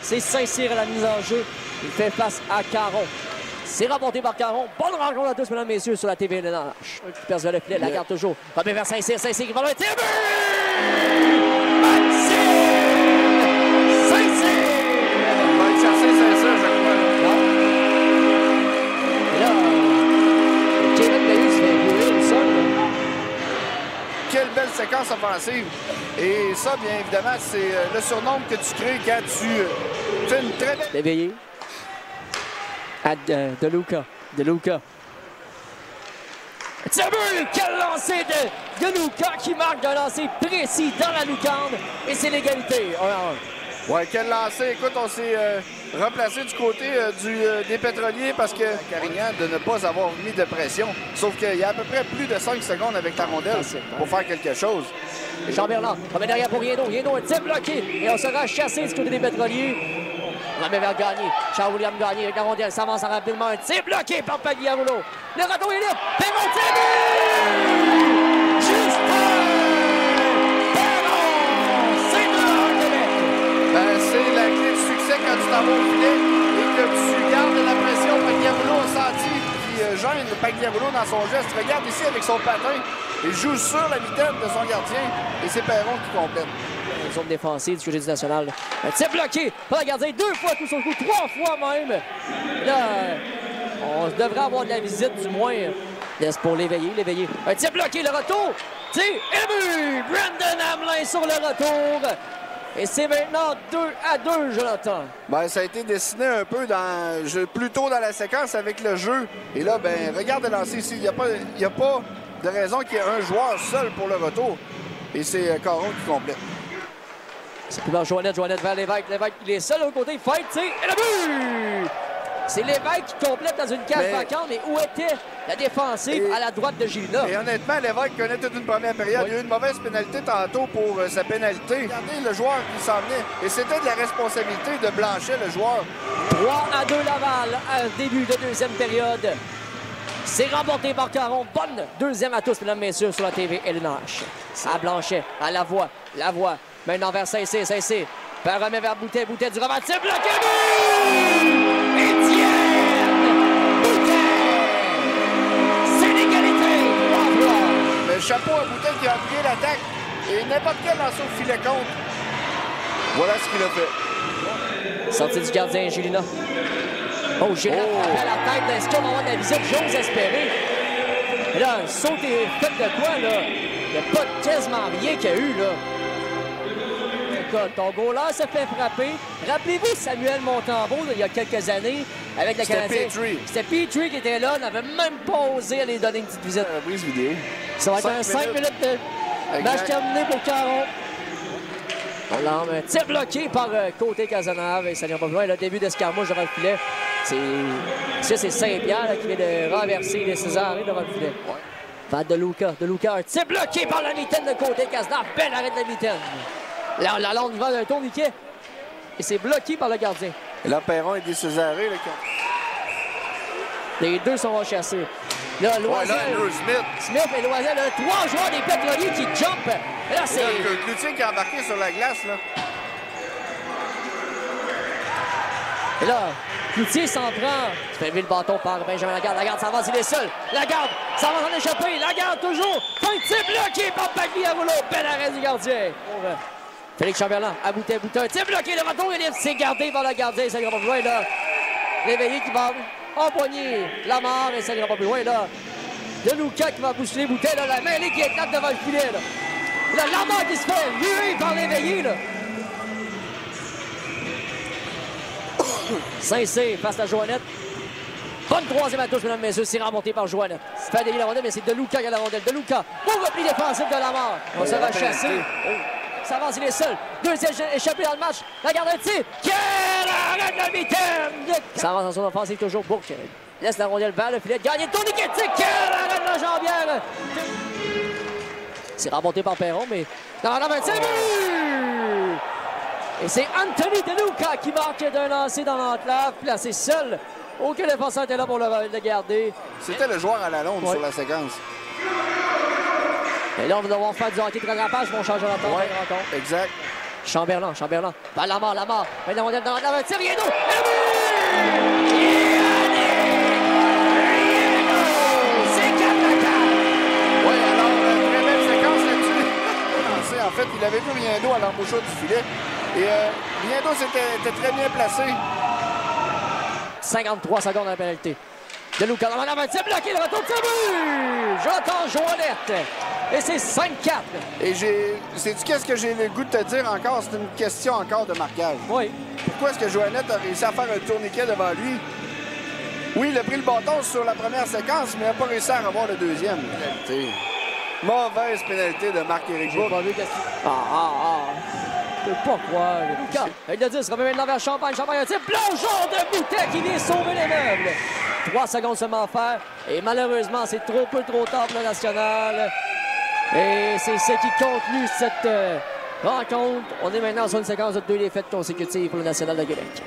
C'est Saint-Cyr à la mise en jeu. Il fait face à Caron. C'est remonté par Caron. Bonne rencontre à tous, mesdames et messieurs, sur la TV LNH. Un qui perce le filet, la garde toujours. Robin vers Saint-Cyr. Saint-Cyr qui va le tirer. Quelle belle séquence offensive. Et ça, bien évidemment, c'est le surnombre que tu crées quand tu fais une très belle... L'éveillé. De Luca. De Luca. Tiens-but! Quel lancer de Luca qui marque d'un lancer précis dans la lucarne. Et c'est l'égalité. 1-1. Ouais, quel lancer. Écoute, on s'est replacé du côté des pétroliers parce que Carignan de ne pas avoir mis de pression. Sauf qu'il y a à peu près plus de 5 secondes avec la rondelle pour faire quelque chose. Et Jean-Bernard remet derrière pour Riendo. Riendo est type bloqué. Et on sera chassé du côté des pétroliers. On remet vers Gagné. Charles-William Gagné avec la rondelle. S'avance rapidement. Un type bloqué par Pagliarulo. Le retour est libre. Perron tire! Justin! C'est la clé du succès quand tu t'en vas au filet et que tu gardes la pression. Pagliarulo a senti qui gêne Pagliarulo dans son geste. Regarde ici avec son patin. Il joue sur la vitesse de son gardien et c'est Perron qui complète. Une zone défensive du côté du national. Un tir bloqué par le gardien 2 fois tout son coup, 3 fois même. Là, on devrait avoir de la visite du moins. Laisse pour l'éveiller, l'éveiller. Un tir bloqué, le retour. Tir et but! Brandon Hamelin sur le retour. Et c'est maintenant 2-2, Jonathan. Ben, ça a été dessiné un peu plus tôt dans la séquence avec le jeu. Et là, ben, regarde le lancer ici. Il n'y a pas de raison qu'il y ait un joueur seul pour le retour. Et c'est Caron qui complète. C'est plus vers Joannette vers Lévesque. Lévesque, il est seul au côté. Il fight, tir et le but! C'est Lévesque qui complète dans une cage vacante, mais où était la défensive à la droite de Gilina? Et honnêtement, Lévesque connaît toute une première période. Il y a eu une mauvaise pénalité tantôt pour sa pénalité. Regardez le joueur qui s'en venait. Et c'était de la responsabilité de Blanchet, le joueur. 3-2 Laval, à début de deuxième période. C'est remporté par Caron. Bonne deuxième à tous, mesdames et messieurs, sur la TV LNH. À Blanchet, à la voix. Maintenant vers Saint-Cyr, Saint-Cyr. Par remet vers Boutet, Boutet du revers, c'est bloqué, Étienne Boutet! C'est l'égalité, 3 fois. Le chapeau à Boutet qui a appuyé l'attaque. Et n'importe quel lancer au filet contre. Voilà ce qu'il a fait. Sortie du gardien, Gélina. Oh, Gélina frappé à la tête. Est-ce qu'on va avoir de la visite? J'ose espérer. Et là, un saut est fait de quoi, là? Il n'y a pas quasiment rien qu'il y a eu, là. Ton goaler se fait frapper. Rappelez-vous Samuel Montembeault, il y a quelques années, avec le Canadien. C'était Petrie qui était là, n'avait même pas osé aller donner une petite visite. Prise vidéo. Ça va être un 5 minutes de match terminé pour Caron. On l'a un tir bloqué par côté Cazenave et ça n'ira pas plus loin. Le début d'escarmouche devant le filet. C'est Saint-Pierre qui vient de renverser les Césarés devant le filet. Ouais. De Luca, un tir bloqué par la mitaine de côté Cazenave. Belle arrêt de la mitaine. La longue va d'un tourniquet. Et c'est bloqué par le gardien. Et là, Perron et des Césarés. Les deux sont rechassés. Là, Loisel. Smith et Loisel. 3 joueurs des pétroliers qui jumpent. Et là, c'est. Cloutier qui a embarqué sur la glace, là. Et là, Cloutier s'en prend. Il fait lever le bâton par Benjamin Lagarde. Lagarde s'avance, il est seul. Lagarde s'avance en échappée. Lagarde toujours. Fin de tir bloqué par Pagliarulo. Bel arrêt du gardien. Félix Chamberlain à Boutet, un tir bloqué, le retour est libre, c'est gardé par le gardien, ça n'ira pas plus loin là. L'éveillé qui va empoigner Lamar et ça n'ira pas plus loin là. De Luca qui va bousculer Boutet, là, la mêlée qui éclate devant le filet là. Là, Lamar qui se fait ruer par l'éveillé là. Saint-Cyr face à Joannette. Bonne troisième à tous, mesdames et messieurs, c'est remonté par Joannette. C'est fait dévier la rondelle, mais c'est De Luca qui a la rondelle. De Luca, bon repli défensif de Lamar. On se va chasser. S'avance, il est seul. Deuxième échappé dans le match. La garde de tir. Quel arrêt de la mitaine! Ça avance en son offensive toujours. Bourque laisse la rondelle vers le filet. Gagné de tourniquet. Quel arrêt de la jambière! C'est remonté par Perron, mais dans la 25 et c'est Anthony De Luca qui marque d'un lancer dans l'enclave, placé seul. Aucun défenseur était là pour le garder. C'était le joueur à la longue sur la séquence. Et là, on va devoir faire du hockey de rattrapage pour changer la rencontre. Exact. Chamberlain. Vers Lamar. Maintenant, on est dans la tir. Riendo. C'est 4-4. Oui, alors, très belle séquence là-dessus. En fait, il avait vu Riendo à l'embouchure du filet. Et Riendo était très bien placé. 53 secondes à la pénalité. De Luca, c'est bloqué, le retour de but! Jonathan Joannette. Et c'est 5-4. Et sais-tu qu'est-ce que j'ai le goût de te dire encore? C'est une question encore de marquage. Oui. Pourquoi est-ce que Joannette a réussi à faire un tourniquet devant lui? Oui, il a pris le bâton sur la première séquence, mais il n'a pas réussi à avoir le deuxième. Pénalité. Mauvaise pénalité de Marc-Éric Bourque. J'ai pas vu qu'est-ce qu'il... Je peux pas croire. Lucas, il a dit, se remet maintenant vers Champagne. Champagne, un tir plongeon de Boutet qui vient sauver les meubles. 3 secondes seulement à faire. Et malheureusement, c'est trop tard pour le national. Et c'est ce qui conclut cette rencontre. On est maintenant sur une séquence de 2 défaites consécutives pour le National de Québec.